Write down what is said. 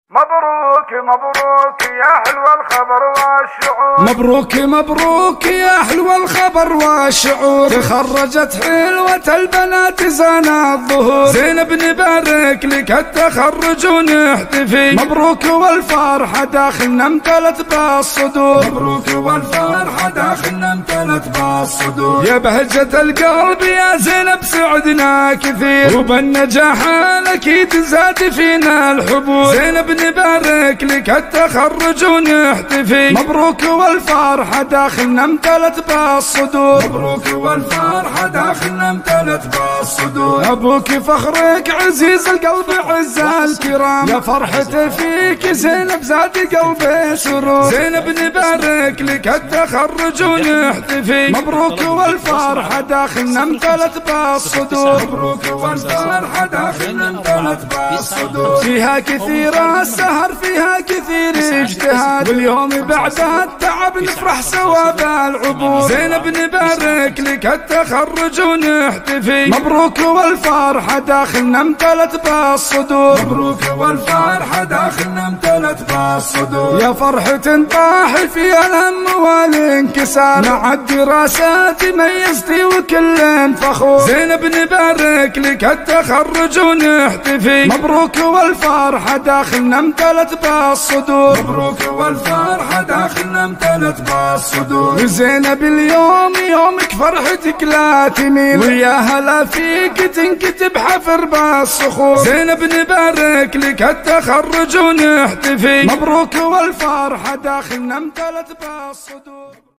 مبروك مبروك يا حلو الخبر والشعور، مبروك مبروك يا حلو الخبر والشعور، تخرجت حلوة البنات زان الظهور، زينب نبارك لك التخرج ونحتفي، مبروك والفرحة داخلنا امتلت بالصدور، مبروك والفرحة داخلنا امتلت بالصدور، يا بهجة القلب يا زينب سعدنا كثير، وبالنجاح اكيد زاد فينا الحبور، زينب نبارك لك التخرج ونحتفي، مبروك والفرحة داخلنا امتلت بالصدور، مبروك والفرحة داخلنا امتلت بالصدور، ابوك فخرك عزيز القلب عز الكرام، يا فرحته فيك زينب زاد قلبي سرور، زينب نبارك لك التخرج ونحتفي، مبروك والفرحة داخلنا امتلت بالصدور، مبروك والفرحة داخلنا امتلت بالصدور، فيها كثير السهر فيها كثير اجتهاد، واليوم بعد التعب نفرح سوا بالعبور، زينب نبارك لك التخرج ونحتفي، مبروك والفرحة داخلنا امتلت بالصدور، مبروك والفرحة داخلنا امتلت بالصدور، يا فرحة طاح في الهم والانكسار، مع الدراسات ميزتي وكل فخور، زينب نبارك لك التخرج ونحتفي، مبروك والفرحة داخلنا امتلت بالصدور، مبروك والفرحة داخلنا امتلت بالصدور، وزينب اليوم يومك فرحتك لا تميل، ويا هلا فيك تنكتب حفر بالصخور، زينب نبارك لك التخرج ونحتفي، مبروك والفرحة داخلنا امتلت بالصدور.